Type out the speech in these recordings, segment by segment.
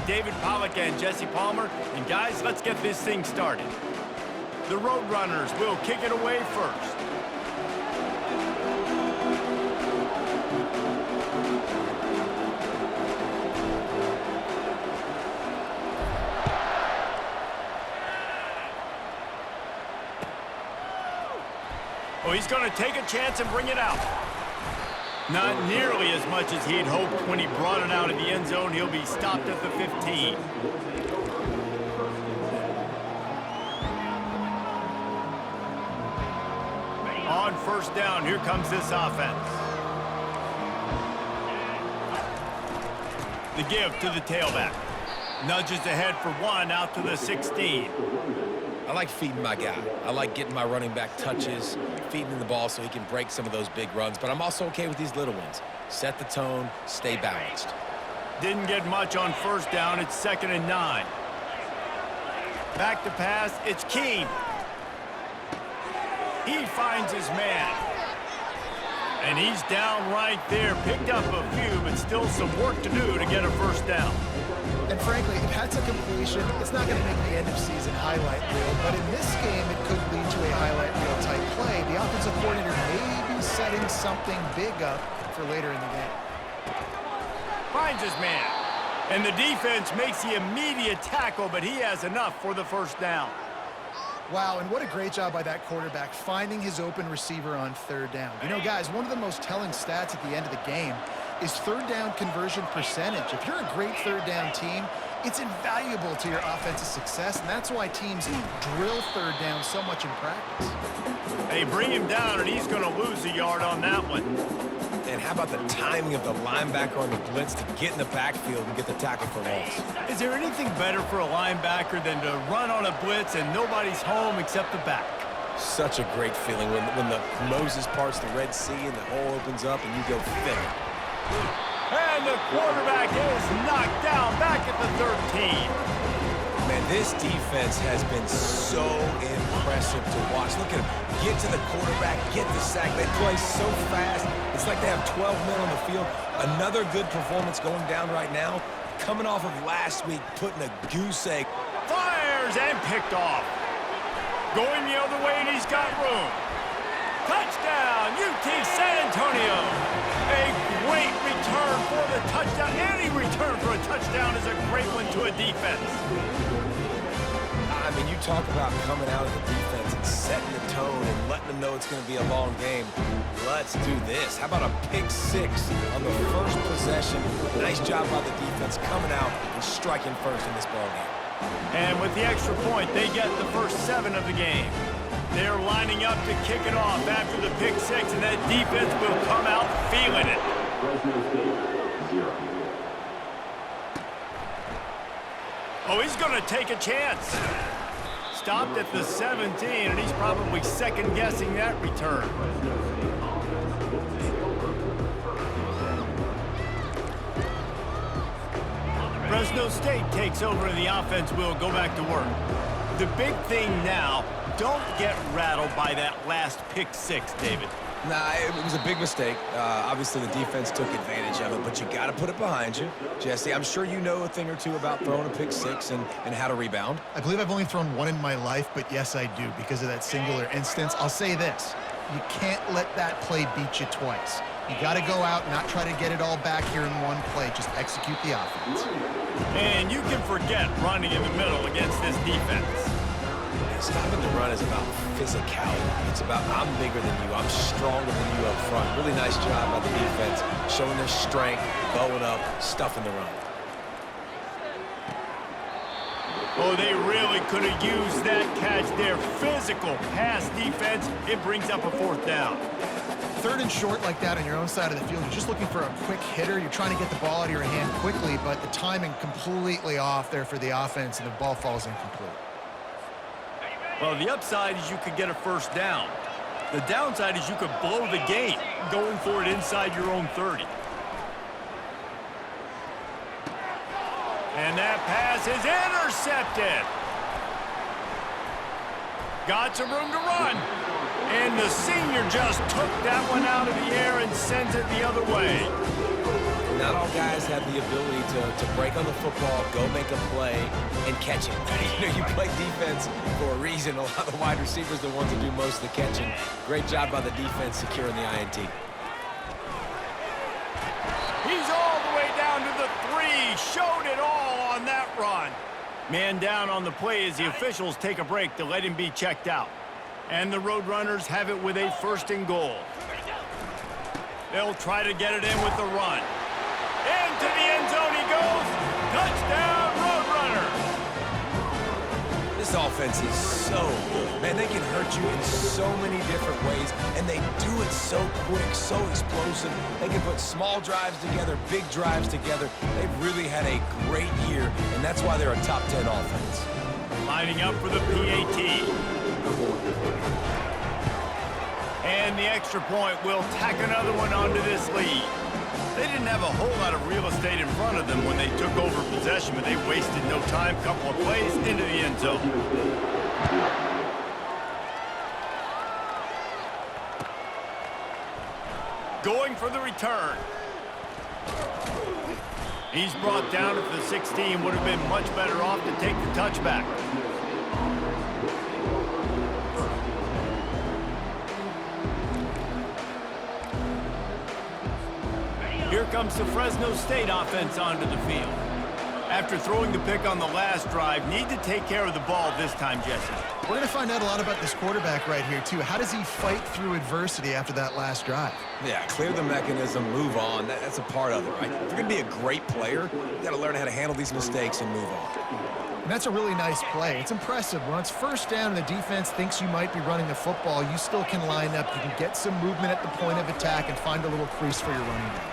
David Pollock and Jesse Palmer. And guys, let's get this thing started. The Roadrunners will kick it away first. Oh, he's going to take a chance and bring it out. Not nearly as much as he'd hoped when he brought it out of the end zone. He'll be stopped at the 15. On first down, here comes this offense. The give to the tailback. Nudges ahead for one out to the 16. I like feeding my guy. I like getting my running back touches, feeding him the ball so he can break some of those big runs. But I'm also okay with these little ones. Set the tone, stay balanced. Didn't get much on first down. It's 2nd and 9. Back to pass. It's Keene. He finds his man. And he's down right there. Picked up a few, but still some work to do to get a first down. And frankly, if that's a completion, it's not going to make the end-of-season highlight reel. But in this game, it could lead to a highlight reel type play. The offensive coordinator may be setting something big up for later in the game. Finds his man. And the defense makes the immediate tackle, but he has enough for the first down. Wow, and what a great job by that quarterback finding his open receiver on 3rd down. You know, guys, one of the most telling stats at the end of the game is 3rd down conversion percentage. If you're a great 3rd down team, it's invaluable to your offensive success, and that's why teams drill 3rd down so much in practice. They bring him down, and he's going to lose a yard on that one. And how about the timing of the linebacker on the blitz to get in the backfield and get the tackle for loss? Is there anything better for a linebacker than to run on a blitz and nobody's home except the back? Such a great feeling when the Moses parts the Red Sea and the hole opens up and you go fit it. And the quarterback is knocked down back at the 13. Man, this defense has been so impressive to watch. Look at him. Get to the quarterback, get the sack. They play so fast. It's like they have 12 men on the field. Another good performance going down right now. Coming off of last week, putting a goose egg. Fires and picked off. Going the other way, and he's got room. Touchdown, UT San Antonio. A great return for the touchdown. Any return for a touchdown is a great one to a defense. I mean, you talk about coming out of the defense and setting the tone and letting them know it's going to be a long game. Let's do this. How about a pick 6 on the first possession? Nice job by the defense coming out and striking first in this ballgame. And with the extra point, they get the first 7 of the game. They're lining up to kick it off after the pick 6, and that defense will come out feeling it. Oh, he's going to take a chance. Stopped at the 17, and he's probably second-guessing that return. Fresno State takes over, and the offense will go back to work. The big thing now, don't get rattled by that last pick 6, David. Nah, it was a big mistake. Obviously, the defense took advantage of it, but you got to put it behind you. Jesse, I'm sure you know a thing or two about throwing a pick 6 and how to rebound. I believe I've only thrown one in my life, but yes, I do because of that singular instance. I'll say this. You can't let that play beat you twice. You got to go out and not try to get it all back here in one play. Just execute the offense. And you can forget running in the middle against this defense. Stopping the run is about physicality. It's about I'm bigger than you. I'm stronger than you up front. Really nice job by the defense, showing their strength, bowing up, stuffing the run. Oh, they really could have used that catch there. Physical pass defense. It brings up a 4th down. 3rd and short like that on your own side of the field. You're just looking for a quick hitter. You're trying to get the ball out of your hand quickly, but the timing completely off there for the offense, and the ball falls incomplete. Well, the upside is you could get a first down. The downside is you could blow the game going for it inside your own 30. And that pass is intercepted. Got some room to run. And the senior just took that one out of the air and sends it the other way. not all guys have the ability to break on the football, go make a play, and catch it. You play defense for a reason. A lot of the wide receivers are the ones that do most of the catching. Great job by the defense securing the INT. He's all the way down to the 3. Showed it all on that run. Man down on the play as the officials take a break to let him be checked out. And the Roadrunners have it with a 1st and goal. They'll try to get it in with the run. Into the end zone he goes. Touchdown, Roadrunners. This offense is so good. Man, they can hurt you in so many different ways, and they do it so quick, so explosive. They can put small drives together, big drives together. They've really had a great year, and that's why they're a top 10 offense. Lining up for the PAT. And the extra point will tack another one onto this lead. They didn't have a whole lot of real estate in front of them when they took over possession, but they wasted no time. Couple of plays into the end zone. Going for the return. He's brought down at the 16. Would have been much better off to take the touchback. Here comes the Fresno State offense onto the field. After throwing the pick on the last drive, need to take care of the ball this time, Jesse. We're going to find out a lot about this quarterback right here, too. How does he fight through adversity after that last drive? Yeah, clear the mechanism, move on. That's a part of it, right? If you're going to be a great player, you got to learn how to handle these mistakes and move on. And that's a really nice play. It's impressive. When it's 1st down and the defense thinks you might be running the football, you still can line up. You can get some movement at the point of attack and find a little crease for your running back.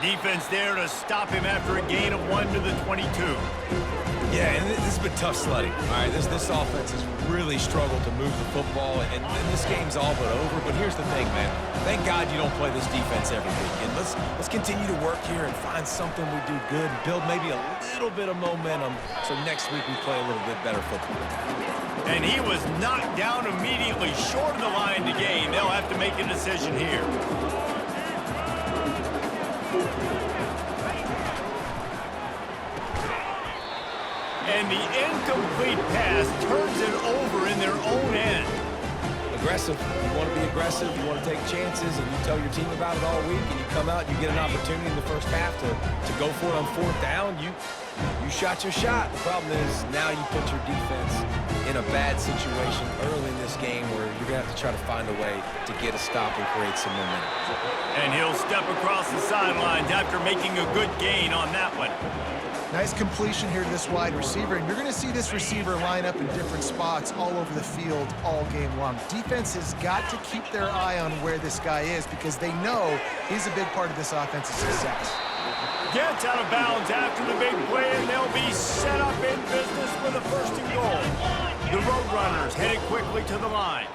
Defense there to stop him after a gain of 1 to the 22. Yeah, and this has been tough sledding. All right, this offense has really struggled to move the football, and this game's all but over. But here's the thing, man. Thank God you don't play this defense every week. And let's continue to work here and find something we do good, build maybe a little bit of momentum so next week we play a little bit better football. And he was knocked down immediately short of the line to gain. They'll have to make a decision here. And the incomplete pass turns it over in their own end. Aggressive. You want to be aggressive. You want to take chances, and you tell your team about it all week, and you come out and you get an opportunity in the first half to go for it on 4th down. You shot your shot. The problem is now you put your defense in a bad situation early in this game where you're going to have to try to find a way to get a stop and create some momentum. And he'll step across the sidelines after making a good gain on that one. Nice completion here to this wide receiver, and you're going to see this receiver line up in different spots all over the field all game long. Defense has got to keep their eye on where this guy is because they know he's a big part of this offensive success. Gets out of bounds after the big play, and they'll be set up in business for the 1st and goal. The Roadrunners headed quickly to the line.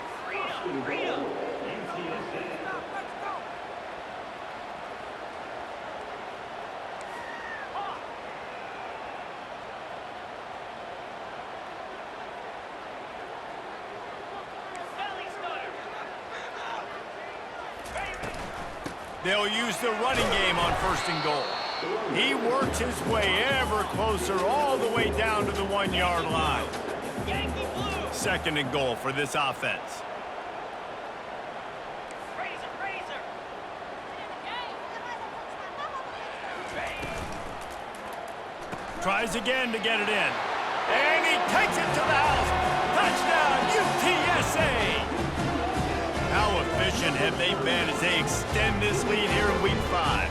They'll use the running game on 1st and goal. He works his way ever closer all the way down to the 1-yard line. 2nd and goal for this offense. Tries again to get it in. And he takes it to the house. Touchdown, UTSA! How efficient have they been as they extend this lead here in Week 5?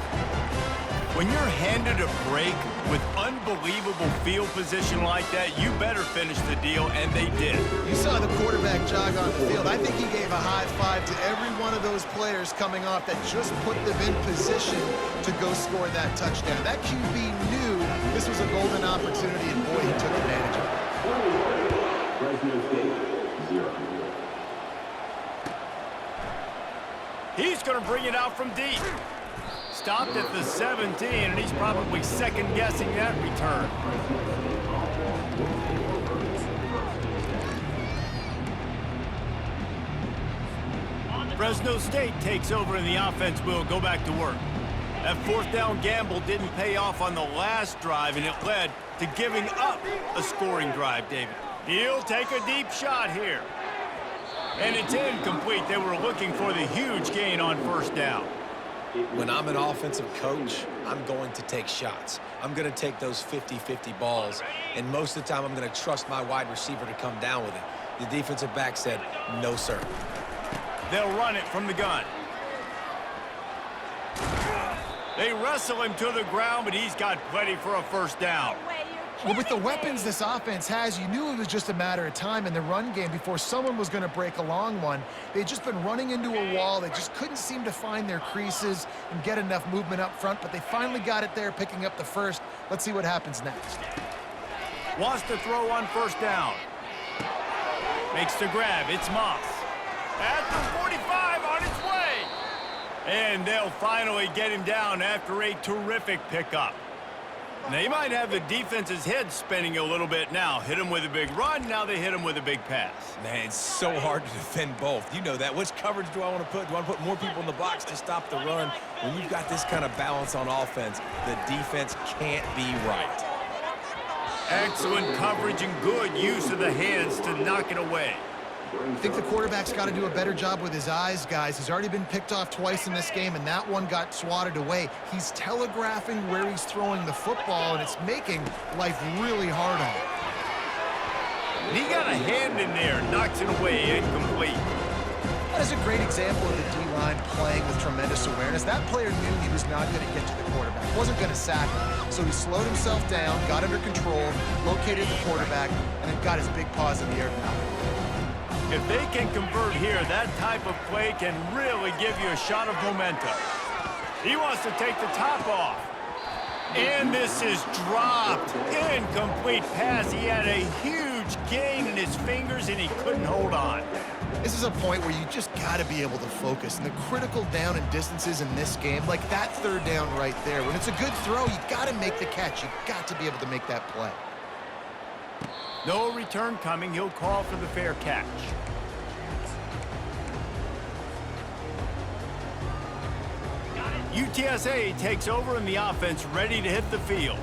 When you're handed a break with unbelievable field position like that, you better finish the deal, and they did. You saw the quarterback jog on the field. I think he gave a high five to every one of those players coming off that just put them in position to go score that touchdown. That QB knew this was a golden opportunity, and boy, he took advantage of it. Fresno State, 0. He's going to bring it out from deep. Stopped at the 17, and he's probably second-guessing that return. Fresno State takes over and the offense will go back to work. That fourth down gamble didn't pay off on the last drive, and it led to giving up a scoring drive, David. He'll take a deep shot here. And it's incomplete. They were looking for the huge gain on first down. When I'm an offensive coach, I'm going to take shots. I'm going to take those 50-50 balls, and most of the time I'm going to trust my wide receiver to come down with it. The defensive back said, no, sir. They'll run it from the gun. They wrestle him to the ground, but he's got plenty for a first down. Well, with the weapons this offense has, you knew it was just a matter of time in the run game before someone was going to break a long one. They'd just been running into a wall. They just couldn't seem to find their creases and get enough movement up front, but they finally got it there, picking up the first. Let's see what happens next. Wants to throw on first down. Makes the grab. It's Moss. At the 45 on its way. And they'll finally get him down after a terrific pickup. They might have the defense's head spinning a little bit now. Hit him with a big run, now they hit him with a big pass. Man, it's so hard to defend both. You know that. Which coverage do I want to put? Do I want to put more people in the box to stop the run? When you've got this kind of balance on offense, the defense can't be right. Excellent coverage and good use of the hands to knock it away. I think the quarterback's got to do a better job with his eyes, guys. He's already been picked off twice in this game, and that one got swatted away. He's telegraphing where he's throwing the football, and it's making life really hard on him. And he got a hand in there, knocks it away, incomplete. That is a great example of the D-line playing with tremendous awareness. That player knew he was not going to get to the quarterback, wasn't going to sack him. So he slowed himself down, got under control, located the quarterback, and then got his big paws in the air to knock it. If they can convert here, that type of play can really give you a shot of momentum. He wants to take the top off. And this is dropped. Incomplete pass. He had a huge gain in his fingers, and he couldn't hold on. This is a point where you just got to be able to focus. And the critical down and distances in this game, like that third down right there, when it's a good throw, you got to make the catch. You got to be able to make that play. No return coming. He'll call for the fair catch. UTSA takes over and the offense ready to hit the field.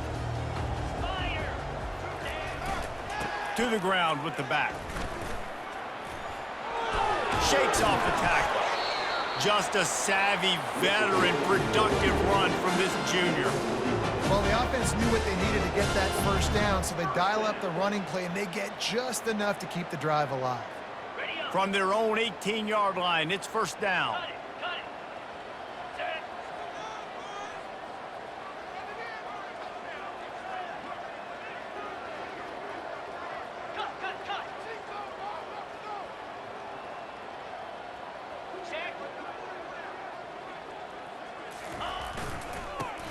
To the ground with the back. Shakes off the tackle. Just a savvy, veteran, productive run from this junior. Well, the offense knew what they needed to get that first down, so they dial up the running play, and they get just enough to keep the drive alive. From their own 18-yard line, it's first down.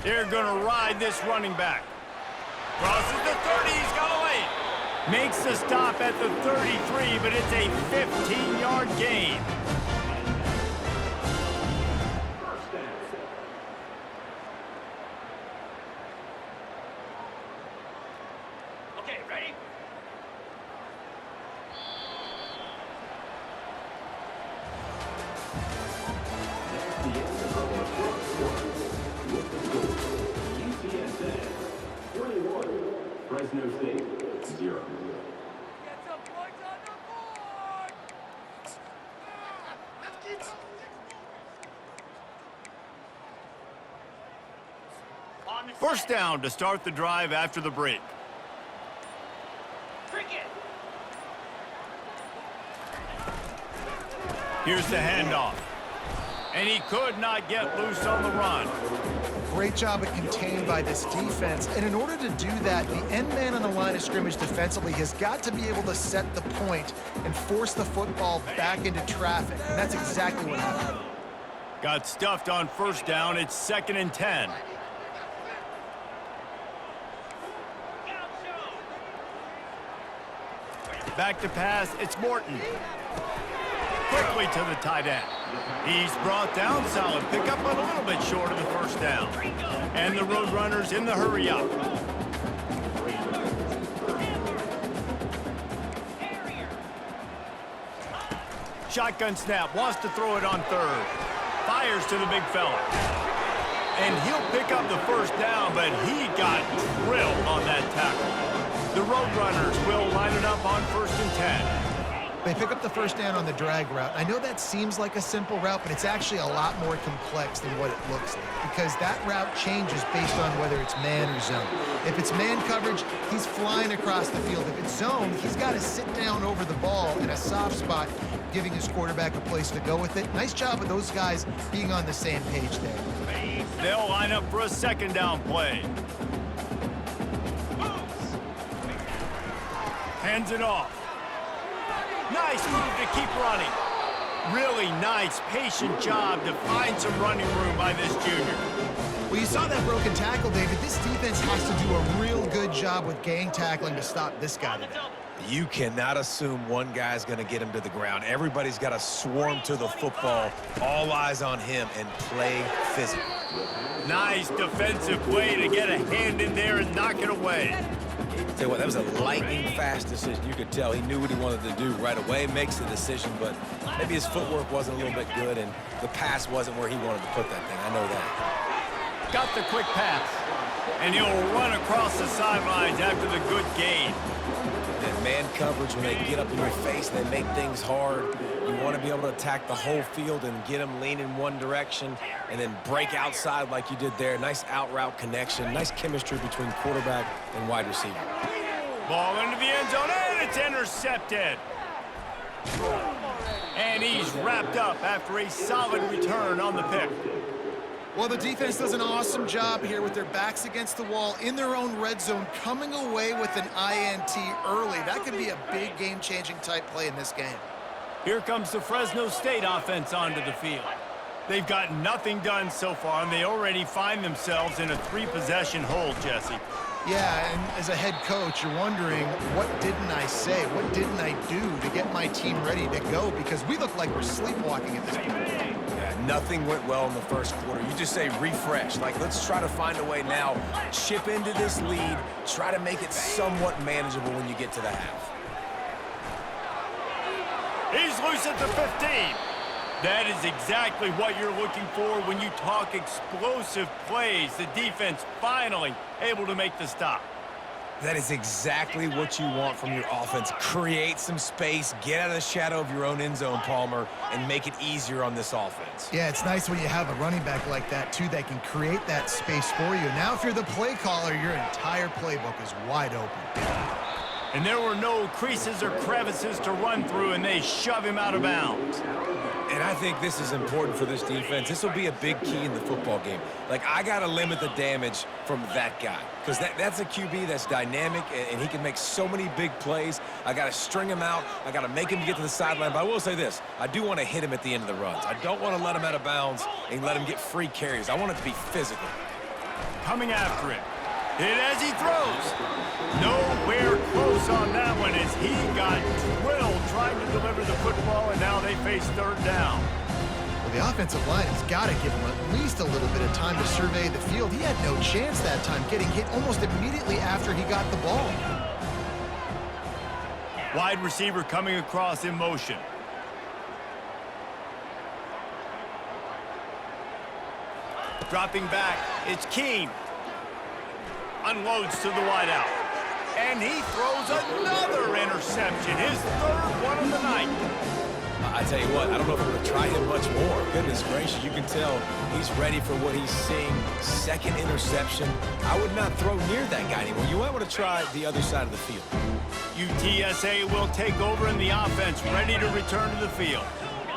They're going to ride this running back. Crosses the 30, he's got away. Makes the stop at the 33, but it's a 15-yard gain. Okay, ready? UTSA 21, Fresno State 0. First down to start the drive after the break. Here's the handoff. And he could not get loose on the run. Great job at contained by this defense. And in order to do that, the end man on the line of scrimmage defensively has got to be able to set the point and force the football back into traffic. And that's exactly what happened. Got stuffed on first down. It's 2nd and 10. Back to pass. It's Morton. Quickly to the tight end. He's brought down, solid pickup, but a little bit short of the first down. And the Roadrunners in the hurry up. Shotgun snap, wants to throw it on third. Fires to the big fella. And he'll pick up the first down, but he got drilled on that tackle. The Roadrunners will line it up on 1st and 10. They pick up the first down on the drag route. I know that seems like a simple route, but it's actually a lot more complex than what it looks like because that route changes based on whether it's man or zone. If it's man coverage, he's flying across the field. If it's zone, he's got to sit down over the ball in a soft spot, giving his quarterback a place to go with it. Nice job of those guys being on the same page there. They'll line up for a 2nd down play. Hands it off. Nice move to keep running. Really nice, patient job to find some running room by this junior. Well, you saw that broken tackle, David. This defense has to do a real good job with gang tackling to stop this guy today. You cannot assume one guy's going to get him to the ground. Everybody's got to swarm to the football, all eyes on him, and play physical. Nice defensive play to get a hand in there and knock it away. Tell you what, that was a lightning-fast decision. You could tell he knew what he wanted to do right away, makes the decision, but maybe his footwork wasn't a little bit good, and the pass wasn't where he wanted to put that thing. I know that. Got the quick pass, and he'll run across the sidelines after the good gain. And man coverage, when they get up in your face, they make things hard. You want to be able to attack the whole field and get them leaning one direction and then break outside like you did there. Nice out-route connection, nice chemistry between quarterback and wide receiver. Ball into the end zone, and it's intercepted. And he's wrapped up after a solid return on the pick. Well, the defense does an awesome job here with their backs against the wall in their own red zone, coming away with an INT early. That could be a big game-changing type play in this game. Here comes the Fresno State offense onto the field. They've got nothing done so far, and they already find themselves in a 3-possession hole, Jesse. Yeah, and as a head coach, you're wondering, what didn't I say? What didn't I do to get my team ready to go? Because we look like we're sleepwalking at this point. Yeah, nothing went well in the first quarter. You just say refresh. Like, let's try to find a way now. Chip into this lead. Try to make it somewhat manageable when you get to the half. He's loose at the 15. That is exactly what you're looking for when you talk explosive plays. The defense finally able to make the stop. That is exactly what you want from your offense. Create some space, get out of the shadow of your own end zone, Palmer, and make it easier on this offense. Yeah, it's nice when you have a running back like that, too, that can create that space for you. Now, if you're the play caller, your entire playbook is wide open. And there were no creases or crevices to run through, and they shove him out of bounds. And I think this is important for this defense. This will be a big key in the football game. Like, I got to limit the damage from that guy because that's a QB that's dynamic, and he can make so many big plays. I got to string him out. I got to make him get to the sideline. But I will say this. I do want to hit him at the end of the runs. I don't want to let him out of bounds and let him get free carries. I want it to be physical. Coming after him. Hit as he throws. Nowhere close on that one as he got drilled trying to deliver the football, and now they face 3rd down. Well, the offensive line has got to give him at least a little bit of time to survey the field. He had no chance that time, getting hit almost immediately after he got the ball. Wide receiver coming across in motion. Dropping back, it's Keene. Unloads to the wideout. And he throws another interception, his 3rd one of the night. I tell you what, I don't know if I'm going to try him much more. Goodness gracious, you can tell he's ready for what he's seeing. 2nd interception. I would not throw near that guy anymore. You might want to try the other side of the field. UTSA will take over in the offense, ready to return to the field.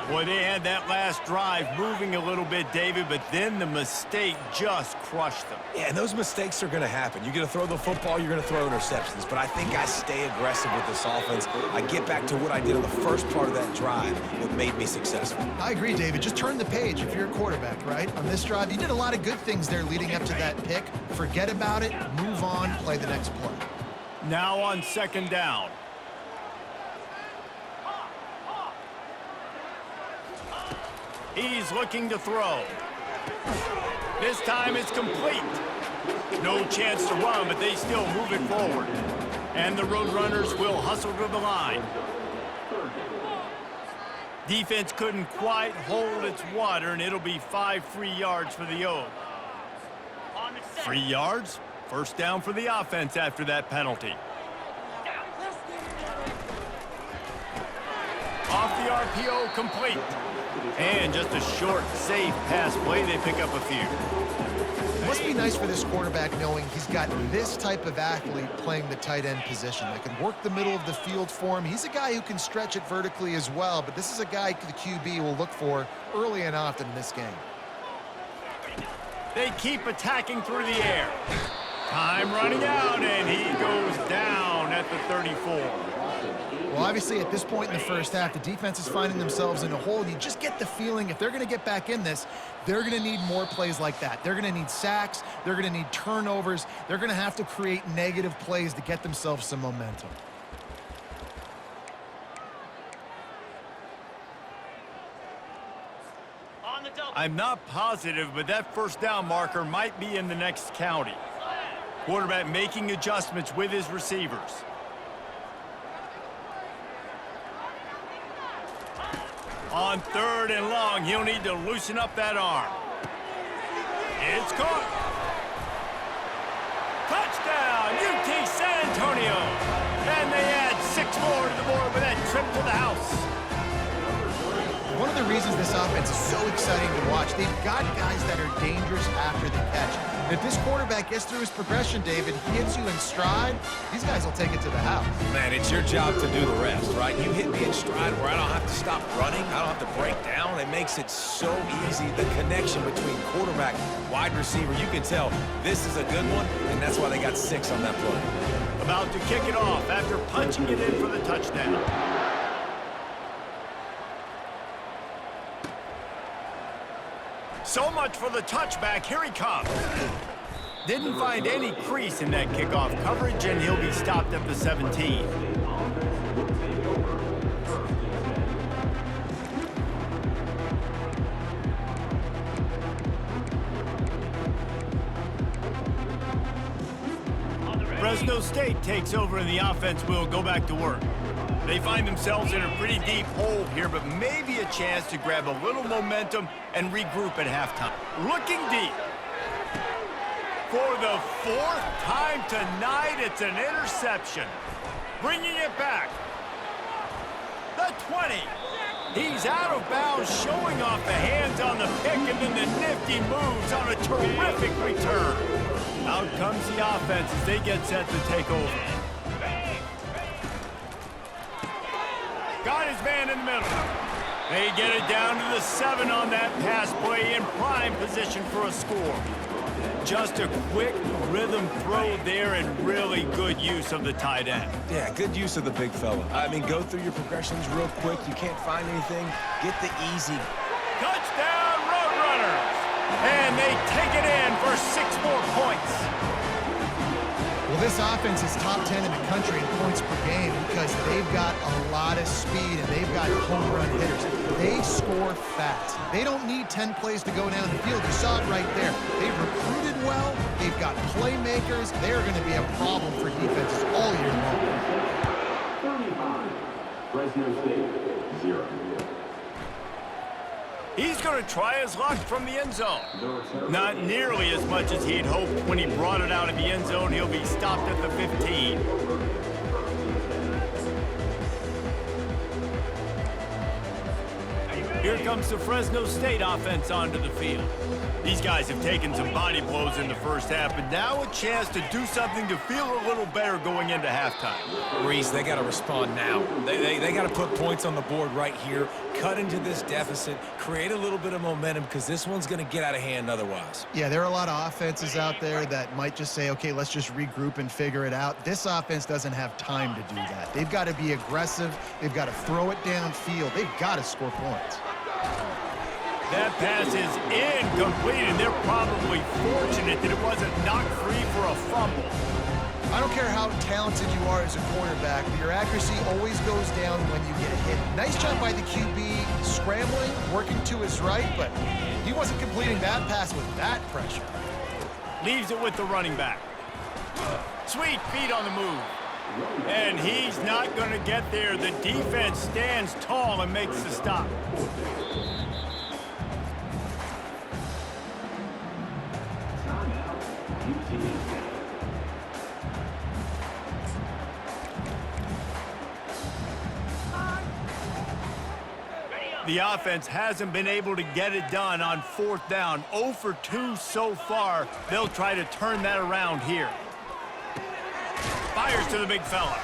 Boy, they had that last drive moving a little bit, David, but then the mistake just crushed them. Yeah, and those mistakes are going to happen. You're going to throw the football, you're going to throw interceptions. But I think I stay aggressive with this offense. I get back to what I did on the first part of that drive that made me successful. I agree, David. Just turn the page if you're a quarterback, right? On this drive, you did a lot of good things there leading up to that pick. Forget about it, move on, play the next play. Now on 2nd down. He's looking to throw. This time it's complete. No chance to run, but they still move it forward. And the Roadrunners will hustle to the line. Defense couldn't quite hold its water, and it'll be 5 free yards for the O's. 3 yards, first down for the offense after that penalty. Off the RPO, complete. And just a short, safe pass play. They pick up a few. It must be nice for this quarterback knowing he's got this type of athlete playing the tight end position that can work the middle of the field for him. He's a guy who can stretch it vertically as well, but this is a guy the QB will look for early and often in this game. They keep attacking through the air. Time running out, and he goes down at the 34. Well, obviously, at this point in the first half, the defense is finding themselves in a hole. You just get the feeling if they're going to get back in this, they're going to need more plays like that. They're going to need sacks. They're going to need turnovers. They're going to have to create negative plays to get themselves some momentum. I'm not positive, but that first down marker might be in the next county. Quarterback making adjustments with his receivers. On 3rd and long, he'll need to loosen up that arm. It's caught. Touchdown, UT San Antonio. And they add 6 more to the board with that trip to the house. One of the reasons this offense is so exciting to watch, they've got guys that are dangerous after the catch. And if this quarterback gets through his progression, David, he hits you in stride, these guys will take it to the house. Man, it's your job to do the rest, right? You hit me in stride where I don't have to stop running. I don't have to break down. It makes it so easy. The connection between quarterback, wide receiver, you can tell this is a good one, and that's why they got 6 on that play. About to kick it off after punching it in for the touchdown. So much for the touchback. Here he comes. Didn't find any crease in that kickoff coverage, and he'll be stopped at the 17. Fresno State takes over, and the offense will go back to work. They find themselves in a pretty deep hole here, but maybe a chance to grab a little momentum and regroup at halftime. Looking deep. For the 4th time tonight, it's an interception. Bringing it back. The 20. He's out of bounds, showing off the hands on the pick, and then the nifty moves on a terrific return. Out comes the offense as they get set to take over. Got his man in the middle. They get it down to the 7 on that pass play, in prime position for a score. Just a quick rhythm throw there, and really good use of the tight end. Yeah, good use of the big fella. I mean, go through your progressions real quick. You can't find anything. Get the easy. Touchdown, Roadrunners! And they take it in for 6 more points. Well, this offense is top 10 in the country in points per game because they've got a lot of speed and they've got home run hitters. They score fast. They don't need 10 plays to go down the field. You saw it right there. They've recruited well. They've got playmakers. They're going to be a problem for defenses all year long. 35. Fresno State, 0. He's going to try his luck from the end zone. Not nearly as much as he'd hoped when he brought it out of the end zone. He'll be stopped at the 15. Here comes the Fresno State offense onto the field. These guys have taken some body blows in the first half, but now a chance to do something to feel a little better going into halftime. Reese, they got to respond now. They got to put points on the board right here, cut into this deficit, create a little bit of momentum, because this one's going to get out of hand otherwise. Yeah, there are a lot of offenses out there that might just say, okay, let's just regroup and figure it out. This offense doesn't have time to do that. They've got to be aggressive. They've got to throw it downfield. They've got to score points. That pass is incomplete, and they're probably fortunate that it wasn't knocked free for a fumble. I don't care how talented you are as a quarterback, but your accuracy always goes down when you get hit. Nice job by the QB, scrambling, working to his right, but he wasn't completing that pass with that pressure. Leaves it with the running back. Sweet feet on the move. And he's not going to get there. The defense stands tall and makes the stop. The offense hasn't been able to get it done on 4th down. 0 for 2 so far. They'll try to turn that around here. Fires to the big fella.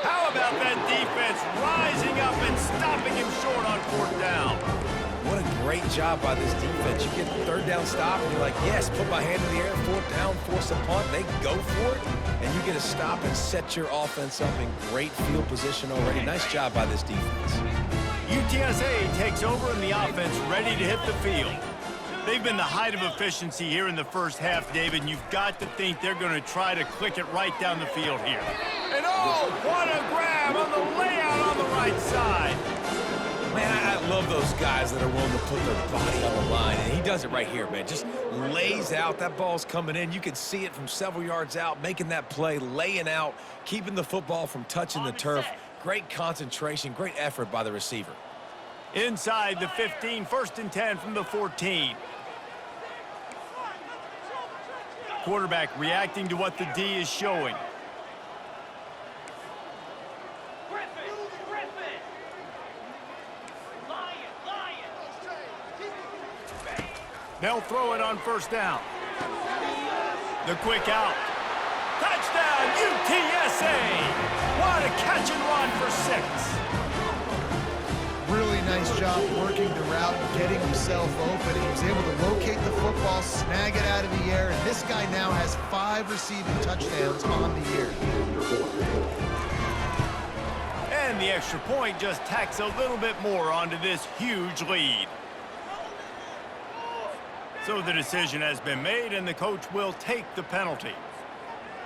How about that defense rising up and stopping him short on 4th down? What a great job by this defense. You get the 3rd down stop, and you're like, yes, put my hand in the air, 4th down, force a punt. They go for it, and you get a stop and set your offense up in great field position already. Nice job by this defense. UTSA takes over in the offense, ready to hit the field. They've been the height of efficiency here in the first half, David, and you've got to think they're going to try to click it right down the field here. And oh, what a grab on the layout on the right side. Man, I love those guys that are willing to put their body on the line, and he does it right here, man. Just lays out. That ball's coming in. You can see it from several yards out, making that play, laying out, keeping the football from touching the turf. Great concentration, great effort by the receiver. Inside the 15, 1st and 10 from the 14. Quarterback reacting to what the D is showing. They'll throw it on 1st down. The quick out. Touchdown, UTSA! What a catch and run for 6. Really nice job working the route and getting himself open. He was able to locate the football, snag it out of the air, and this guy now has 5 receiving touchdowns on the year. And the extra point just tacks a little bit more onto this huge lead. So the decision has been made, and the coach will take the penalty.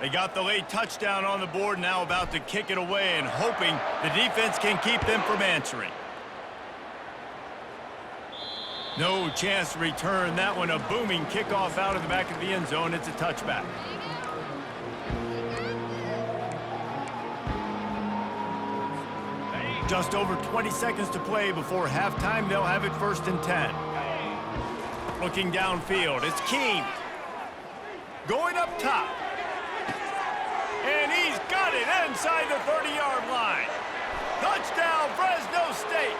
They got the late touchdown on the board, now about to kick it away and hoping the defense can keep them from answering. No chance to return that one. A booming kickoff out of the back of the end zone. It's a touchback. Just over 20 seconds to play before halftime. They'll have it 1st and 10. Looking downfield, it's Keene. Going up top. And he's got it inside the 30-yard line. Touchdown, Fresno State.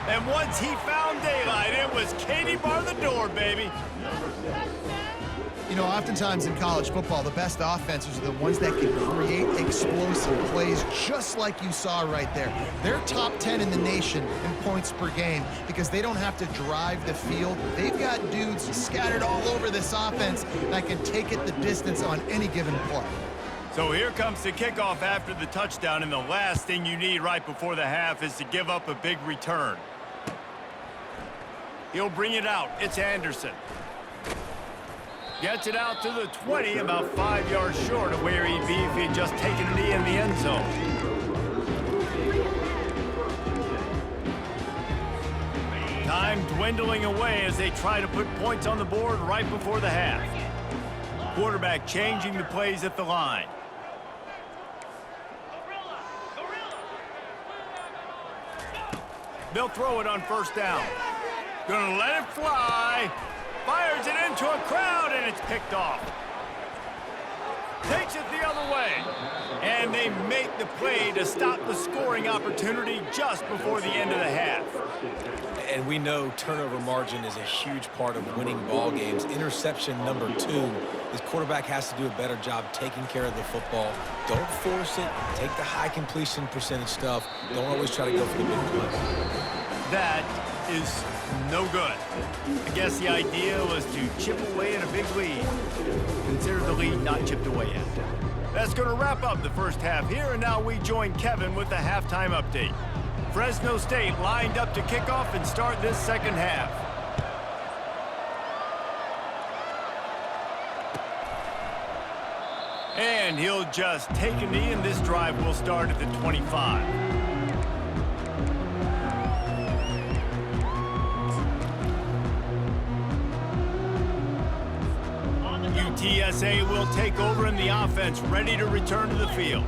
And once he found daylight, it was Katie bar the door, baby. You know, oftentimes in college football, the best offenses are the ones that can create explosive plays, just like you saw right there. They're top 10 in the nation in points per game because they don't have to drive the field. They've got dudes scattered all over this offense that can take it the distance on any given play. So here comes the kickoff after the touchdown, and the last thing you need right before the half is to give up a big return. He'll bring it out. It's Anderson. Gets it out to the 20, about 5 yards short of where he'd be if he'd just taken a knee in the end zone. Time dwindling away as they try to put points on the board right before the half. Quarterback changing the plays at the line. They'll throw it on 1st down. Gonna let it fly. Fires it into a crowd, and it's picked off. Takes it the other way. And they make the play to stop the scoring opportunity just before the end of the half. And we know turnover margin is a huge part of winning ball games. Interception number 2. This quarterback has to do a better job taking care of the football. Don't force it. Take the high completion percentage stuff. Don't always try to go for the big play. That is no good. I guess the idea was to chip away at a big lead. Consider the lead not chipped away yet. That's going to wrap up the first half here, and now we join Kevin with the halftime update. Fresno State lined up to kick off and start this second half. And he'll just take a knee, and this drive will start at the 25. UTSA will take over in the offense, ready to return to the field.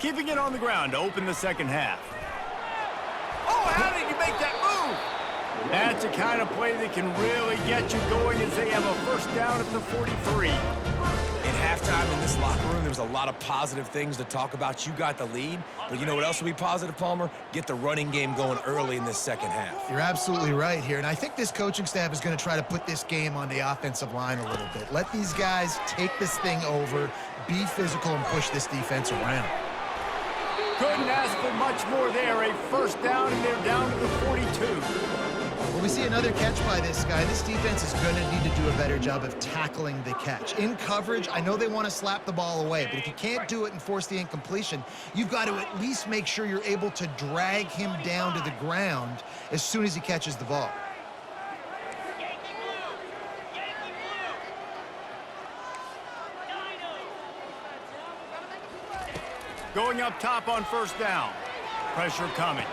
keeping it on the ground to open the second half. Oh, how did you make that move? That's the kind of play that can really get you going as they have a first down at the 43. At halftime in this locker room, there was a lot of positive things to talk about. You got the lead, but you know what else will be positive, Palmer? Get the running game going early in this second half. You're absolutely right here, and I think this coaching staff is going to try to put this game on the offensive line a little bit. Let these guys take this thing over, be physical, and push this defense around. Couldn't ask for much more there. A first down, and they're down to the 42. Well, we see another catch by this guy. This defense is going to need to do a better job of tackling the catch. In coverage, I know they want to slap the ball away, but if you can't do it and force the incompletion, you've got to at least make sure you're able to drag him down to the ground as soon as he catches the ball. Going up top on first down. Pressure coming.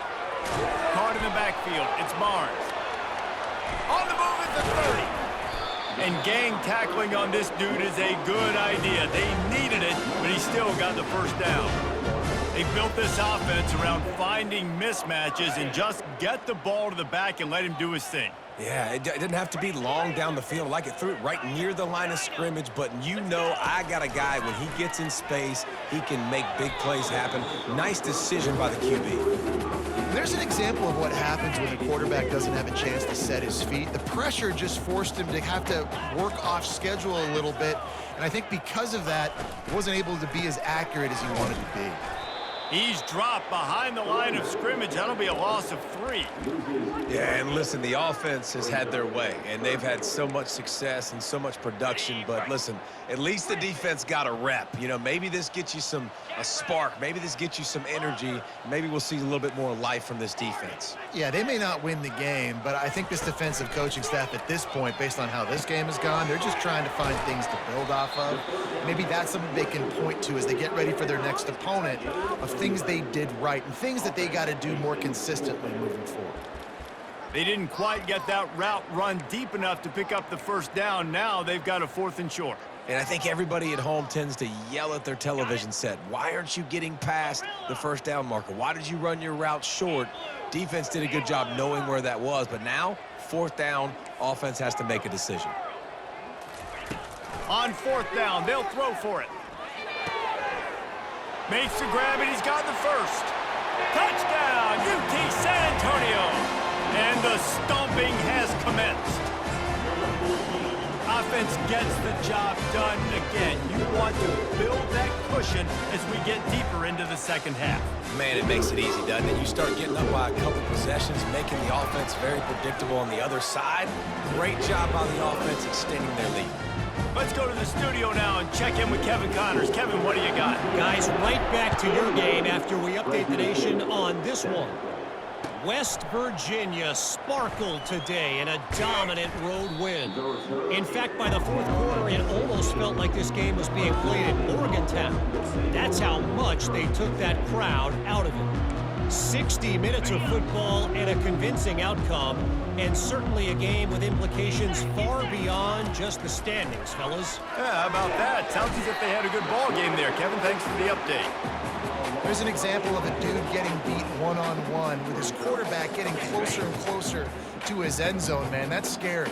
Caught in the backfield. It's Barnes. On the move at the 30. And gang tackling on this dude is a good idea. They needed it, but he still got the first down. They built this offense around finding mismatches and just get the ball to the back and let him do his thing. Yeah, it didn't have to be long down the field. Like it threw it right near the line of scrimmage, but you know I got a guy, when he gets in space, he can make big plays happen. Nice decision by the QB. There's an example of what happens when the quarterback doesn't have a chance to set his feet. The pressure just forced him to have to work off schedule a little bit, and I think because of that, he wasn't able to be as accurate as he wanted to be. He's dropped behind the line of scrimmage. That'll be a loss of 3. Yeah, and listen, the offense has had their way, and they've had so much success and so much production. But listen, at least the defense got a rep. You know, maybe this gets you a spark. Maybe this gets you some energy. Maybe we'll see a little bit more life from this defense. Yeah, they may not win the game, but I think this defensive coaching staff at this point, based on how this game has gone, they're just trying to find things to build off of. Maybe that's something they can point to as they get ready for their next opponent, of things they did right and things that they got to do more consistently moving forward. They didn't quite get that route run deep enough to pick up the first down. Now they've got a 4th and short. And I think everybody at home tends to yell at their television set. Why aren't you getting past the first down marker? Why did you run your route short? Defense did a good job knowing where that was, but now 4th down, offense has to make a decision. On 4th down, they'll throw for it. Makes the grab, and he's got the first. Touchdown, UT San Antonio. And the stomping has commenced. Offense gets the job done again. You want to build that cushion as we get deeper into the second half. Man, it makes it easy, doesn't it? You start getting up by a couple possessions, making the offense very predictable on the other side. Great job by the offense extending their lead. Let's go to the studio now and check in with Kevin Connors. Kevin, what do you got? Guys, right back to your game after we update the nation on this one. West Virginia sparkled today in a dominant road win. In fact, by the 4th quarter, it almost felt like this game was being played in Morgantown. That's how much they took that crowd out of it. 60 minutes of football and a convincing outcome, and certainly a game with implications far beyond just the standings, fellas. Yeah, how about that? Sounds as if they had a good ball game there. Kevin, thanks for the update. There's an example of a dude getting beat one-on-one with his quarterback getting closer and closer to his end zone, man. That's scary.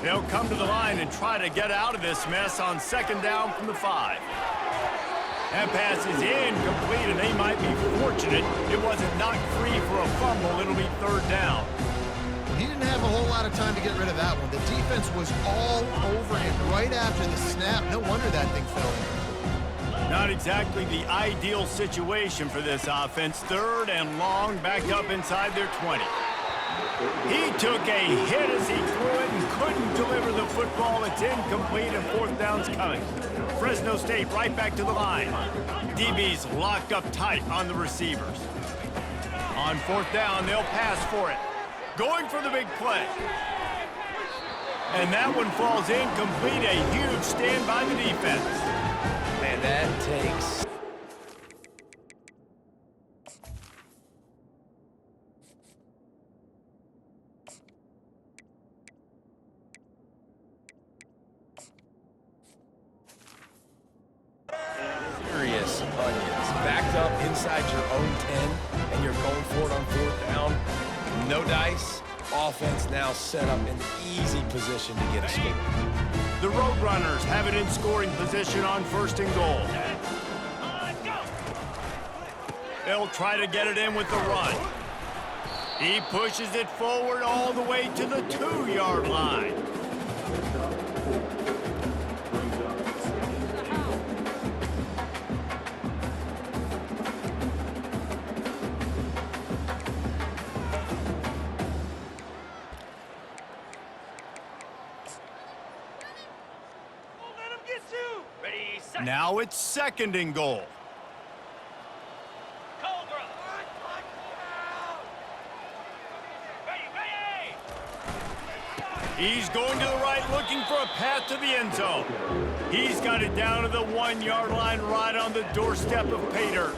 They'll come to the line and try to get out of this mess on 2nd down from the 5. That pass is incomplete, and they might be fortunate it wasn't knocked free for a fumble. It'll be 3rd down. He didn't have a whole lot of time to get rid of that one. The defense was all over him right after the snap. No wonder that thing fell in. Not exactly the ideal situation for this offense. 3rd and long, backed up inside their 20. He took a hit as he threw it and couldn't deliver the football. It's incomplete, and 4th down's coming. Fresno State right back to the line. DB's locked up tight on the receivers. On 4th down, they'll pass for it. Going for the big play. And that one falls incomplete. A huge stand by the defense. Man, that takes... serious onions. Backed up inside your own 10 and you're going for it on 4th down, no dice, offense now set up in easy position to get a score. The Roadrunners have it in scoring position on 1st and goal. They'll try to get it in with the run. He pushes it forward all the way to the 2-yard line. Now it's 2nd and goal. He's going to the right, looking for a path to the end zone. He's got it down to the 1-yard line, right on the doorstep of pay dirt.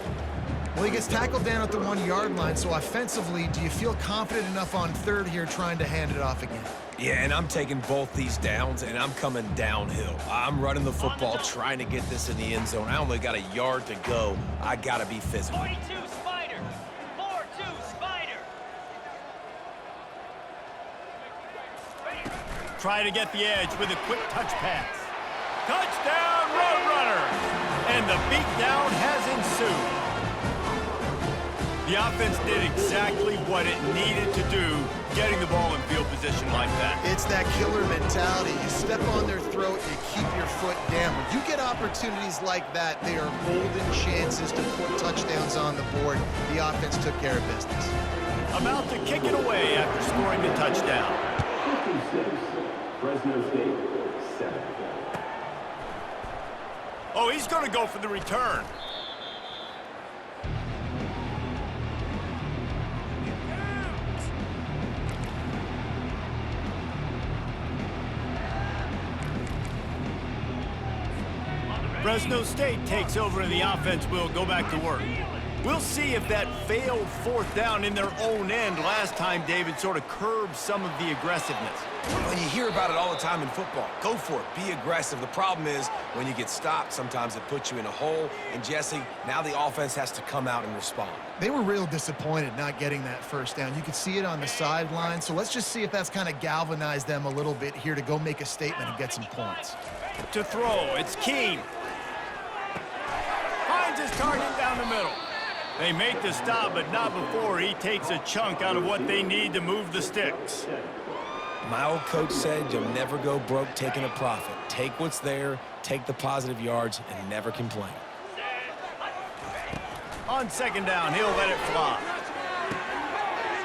Well, he gets tackled down at the 1-yard line, so offensively, do you feel confident enough on 3rd here trying to hand it off again? Yeah, and I'm taking both these downs, and I'm coming downhill. I'm running the football, trying to get this in the end zone. I only got a yard to go. I got to be physical. 42 Spider. 4-2 Spider. Try to get the edge with a quick touch pass. Touchdown, Roadrunners! And the beatdown has ensued. The offense did exactly what it needed to do, getting the ball in field position like that. It's that killer mentality. You step on their throat, you keep your foot down. When you get opportunities like that, they are golden chances to put touchdowns on the board. The offense took care of business. About to kick it away after scoring the touchdown. 56, Fresno State, 7. Oh, he's going to go for the return. Fresno State takes over and the offense will go back to work. We'll see if that failed 4th down in their own end last time, David, sort of curbed some of the aggressiveness. Well, you hear about it all the time in football. Go for it. Be aggressive. The problem is when you get stopped, sometimes it puts you in a hole. And, Jesse, now the offense has to come out and respond. They were real disappointed not getting that 1st down. You could see it on the sideline. So let's just see if that's kind of galvanized them a little bit here to go make a statement and get some points. To throw, it's Keene. Finds his target down the middle. They make the stop, but not before he takes a chunk out of what they need to move the sticks. My old coach said you'll never go broke taking a profit. Take what's there, take the positive yards, and never complain. On 2nd down, he'll let it fly.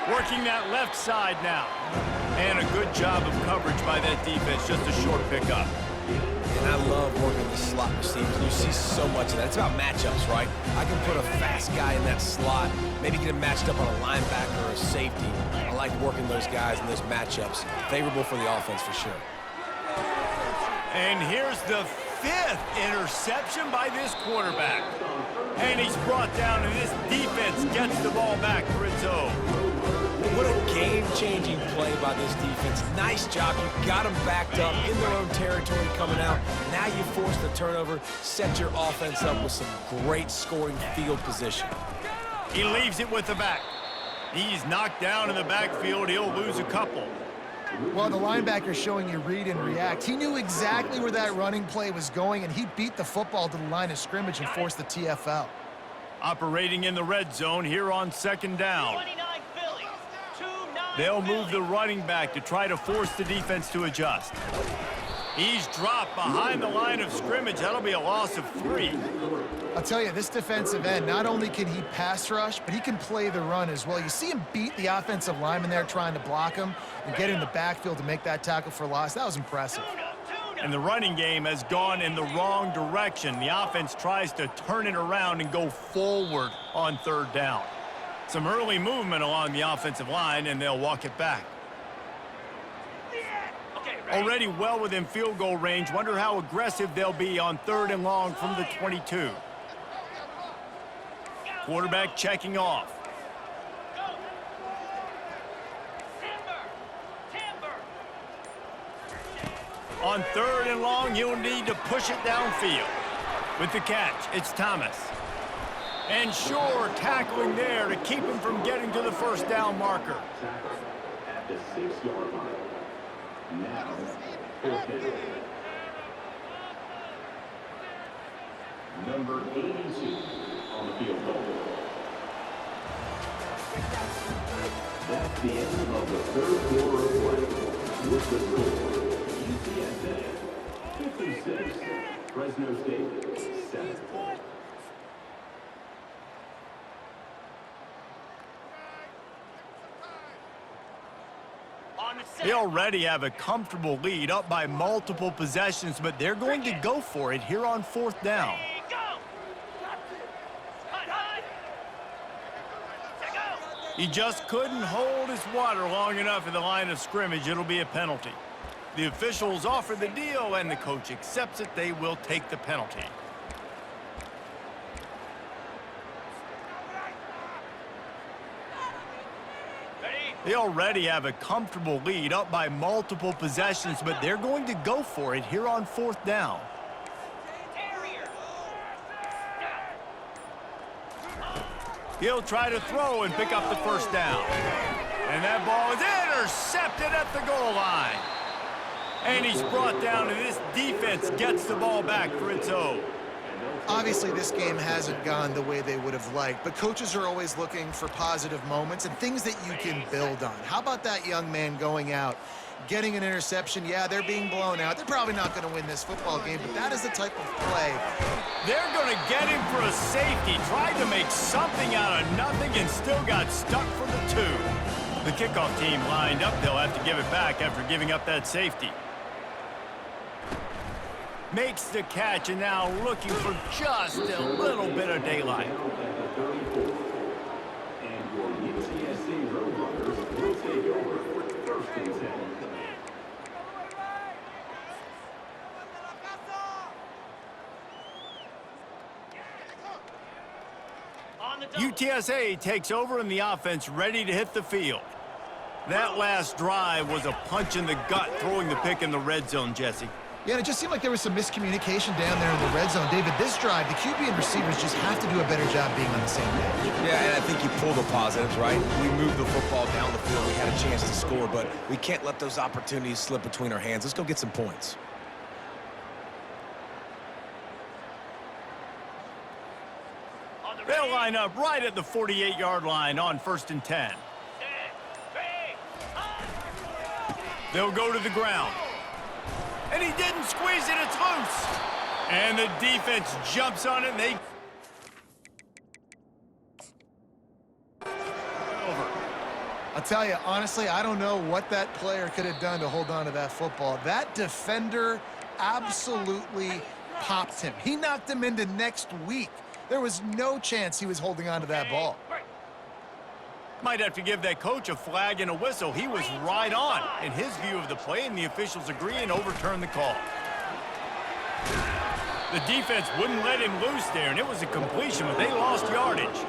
Working that left side now. And a good job of coverage by that defense, just a short pickup. And I love working the slot receivers. You see so much of that. It's about matchups, right? I can put a fast guy in that slot, maybe get him matched up on a linebacker or a safety. I like working those guys in those matchups. Favorable for the offense for sure. And here's the 5th interception by this quarterback. And he's brought down, and this defense gets the ball back for its own. What a game-changing play by this defense. Nice job. You got them backed up in their own territory coming out. Now you force the turnover, set your offense up with some great scoring field position. He leaves it with the back. He's knocked down in the backfield. He'll lose a couple. Well, the linebacker's showing you read and react. He knew exactly where that running play was going, and he beat the football to the line of scrimmage and forced the TFL. Operating in the red zone here on 2nd down. They'll move the running back to try to force the defense to adjust. He's dropped behind the line of scrimmage. That'll be a loss of 3. I'll tell you, this defensive end, not only can he pass rush, but he can play the run as well. You see him beat the offensive lineman there trying to block him and get in the backfield to make that tackle for loss. That was impressive. And the running game has gone in the wrong direction. The offense tries to turn it around and go forward on 3rd down. Some early movement along the offensive line, and they'll walk it back. Already well within field goal range. Wonder how aggressive they'll be on 3rd and long from the 22. Quarterback checking off. On 3rd and long, he'll need to push it downfield. With the catch, it's Thomas. And sure, tackling there to keep him from getting to the first down marker. Tackle at the 6-yard line. Now, fourth down. Number 82 on the field goal. That's the end of the third quarter of play. With the score, UTSA 56, Fresno State 7. They already have a comfortable lead, up by multiple possessions, but they're going to go for it here on fourth down. He just couldn't hold his water long enough in the line of scrimmage. It'll be a penalty. The officials offer the deal, and the coach accepts it. They will take the penalty. They already have a comfortable lead, up by multiple possessions, but they're going to go for it here on fourth down. He'll try to throw and pick up the first down. And that ball is intercepted at the goal line. And he's brought down, and this defense gets the ball back for its own. Obviously, this game hasn't gone the way they would have liked, but coaches are always looking for positive moments and things that you can build on. How about that young man going out, getting an interception? Yeah, they're being blown out. They're probably not going to win this football game, but that is the type of play. They're going to get him for a safety. Tried to make something out of nothing and still got stuck for the two. The kickoff team lined up. They'll have to give it back after giving up that safety. Makes the catch, and now looking for just a little bit of daylight. And your UTSA Roadrunners will take over first and 10. UTSA takes over in the offense, ready to hit the field. That last drive was a punch in the gut, throwing the pick in the red zone, Jesse. Yeah, and it just seemed like there was some miscommunication down there in the red zone. David, this drive, the QB and receivers just have to do a better job being on the same page. Yeah, and I think you pull the positives, right? We moved the football down the field. We had a chance to score, but we can't let those opportunities slip between our hands. Let's go get some points. They'll line up right at the 48-yard line on 1st and 10. They'll go to the ground. And he didn't squeeze it, it's loose. And the defense jumps on it, and they... over. I'll tell you, honestly, I don't know what that player could have done to hold on to that football. That defender absolutely popped him. He knocked him into next week. There was no chance he was holding on to that ball. Might have to give that coach a flag and a whistle. He was right on in his view of the play, and the officials agree and overturn the call. The defense wouldn't let him loose there, and it was a completion, but they lost yardage.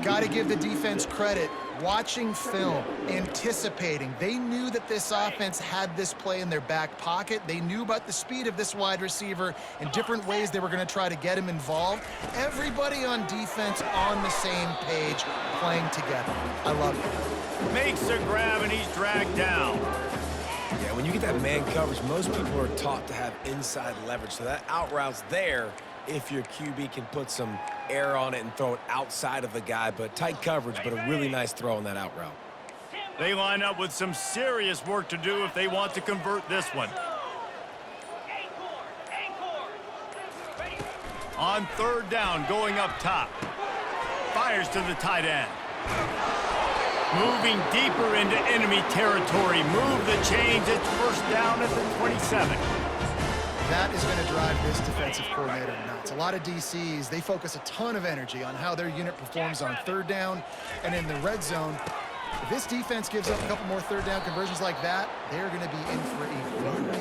Got to give the defense credit. Watching film, anticipating. They knew that this offense had this play in their back pocket. They knew about the speed of this wide receiver and different ways they were going to try to get him involved. Everybody on defense on the same page, playing together. I love it. Makes the grab, and he's dragged down. Yeah, when you get that man coverage, most people are taught to have inside leverage. So that out route's there if your QB can put some air on it and throw it outside of the guy. But tight coverage, but a really nice throw on that out route. They line up with some serious work to do if they want to convert this one. On 3rd down, going up top. Fires to the tight end. Moving deeper into enemy territory. Move the chains. It's 1st down at the 27. That is going to drive this defensive coordinator nuts. A lot of DCs, they focus a ton of energy on how their unit performs on 3rd down and in the red zone. If this defense gives up a couple more 3rd down conversions like that, they're going to be in for a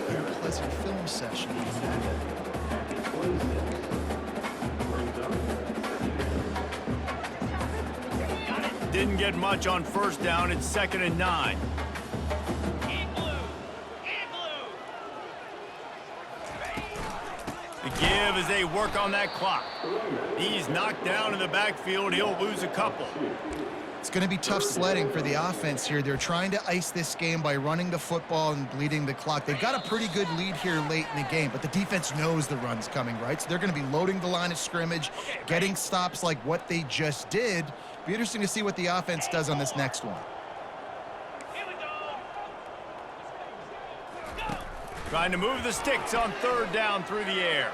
very unpleasant film session. Didn't get much on 1st down. It's 2nd and 9. The give as they work on that clock. He's knocked down in the backfield. He'll lose a couple. It's going to be tough sledding for the offense here. They're trying to ice this game by running the football and bleeding the clock. They've got a pretty good lead here late in the game, but the defense knows the run's coming, right? So they're going to be loading the line of scrimmage, getting stops like what they just did. Be interesting to see what the offense does on this next one. Trying to move the sticks on third down through the air.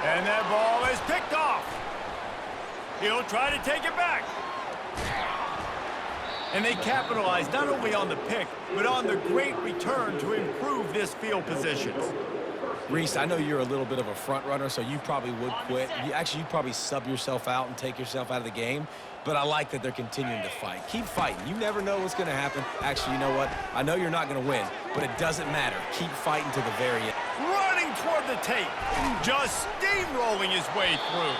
And that ball is picked off. He'll try to take it back. And they capitalize not only on the pick, but on the great return to improve this field position. Reese, I know you're a little bit of a front runner, so you probably would quit. You'd probably sub yourself out and take yourself out of the game. But I like that they're continuing to fight. Keep fighting. You never know what's going to happen. Actually, you know what? I know you're not going to win, but it doesn't matter. Keep fighting to the very end. Running toward the tape. Just steamrolling his way through.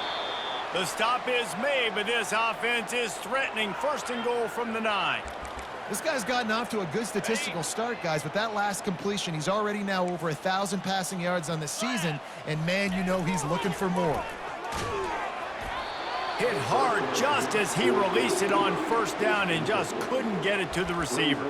The stop is made, but this offense is threatening first and goal from the 9. This guy's gotten off to a good statistical start, guys. With that last completion, he's already now over 1,000 passing yards on the season, and man, you know he's looking for more. Hit hard just as he released it on first down and just couldn't get it to the receiver.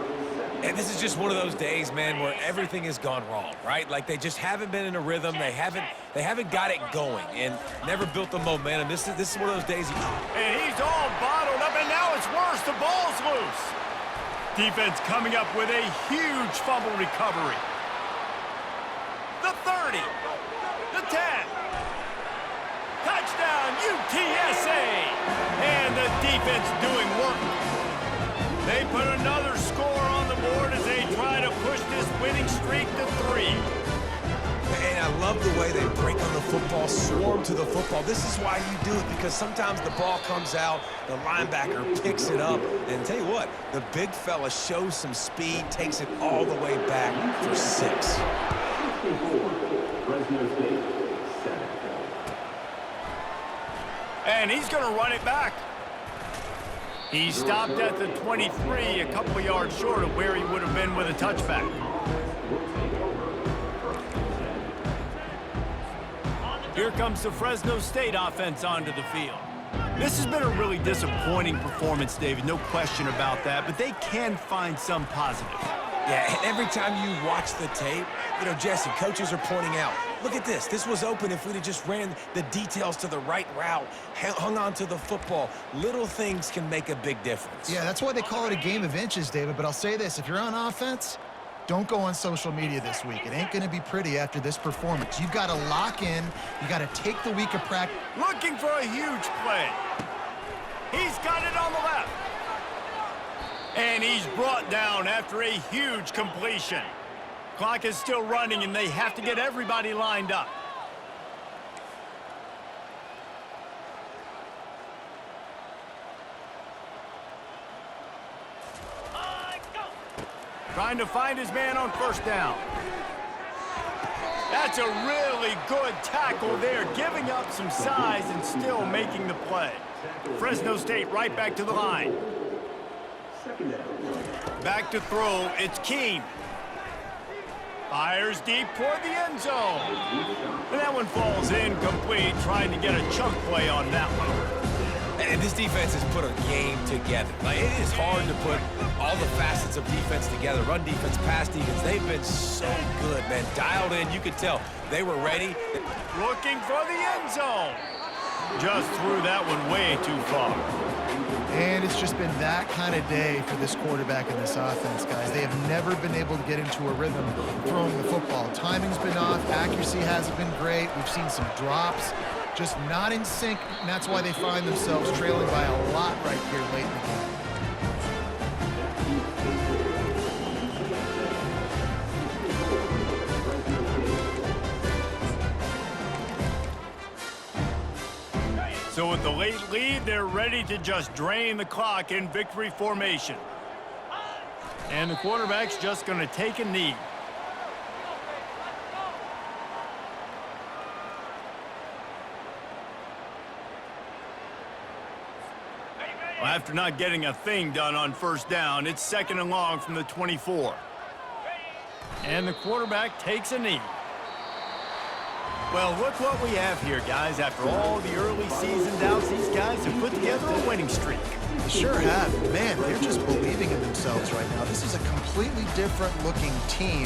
And this is just one of those days, man, where everything has gone wrong, right? Like they just haven't been in a rhythm. They haven't got it going and never built the momentum. This is one of those days. And he's all bottled up, and now it's worse. The ball's loose. Defense coming up with a huge fumble recovery. The 30. The 10. Touchdown, UTSA! And the defense doing work. They put another score on the board as they try to push this winning streak to 3. And I love the way they break on the football, swarm to the football. This is why you do it, because sometimes the ball comes out, the linebacker picks it up, and tell you what, the big fella shows some speed, takes it all the way back for 6. Fresno State, 7. And he's going to run it back. He stopped at the 23, a couple of yards short of where he would have been with a touchback. Here comes the Fresno State offense onto the field. This has been a really disappointing performance, David, no question about that, but they can find some positive. Yeah, and every time you watch the tape, you know, Jesse, coaches are pointing out, look at this. This was open if we'd have just ran the details to the right route, hung on to the football. Little things can make a big difference. Yeah, that's why they call it a game of inches, David. But I'll say this, if you're on offense, don't go on social media this week. It ain't going to be pretty after this performance. You've got to lock in. You got to take the week of practice. Looking for a huge play. He's got it on the left. And he's brought down after a huge completion. Clock is still running, and they have to get everybody lined up. Trying to find his man on first down. That's a really good tackle there, giving up some size and still making the play. Fresno State right back to the line. Back to throw, it's Keene. Fires deep toward the end zone. And that one falls incomplete, trying to get a chunk play on that one. And this defense has put a game together. Like, it is hard to put all the facets of defense together. Run defense, pass defense. They've been so good, man. Dialed in, you could tell they were ready. Looking for the end zone. Just threw that one way too far. And it's just been that kind of day for this quarterback and this offense, guys. They have never been able to get into a rhythm throwing the football. Timing's been off. Accuracy hasn't been great. We've seen some drops. Just not in sync, and that's why they find themselves trailing by a lot right here late in the game. So with the late lead, they're ready to just drain the clock in victory formation. And the quarterback's just going to take a knee. Well, after not getting a thing done on first down, it's 2nd and long from the 24. And the quarterback takes a knee. Well, look what we have here, guys. After all the early season doubts, these guys have put together a winning streak. They sure have. Man, they're just believing in themselves right now. This is a completely different looking team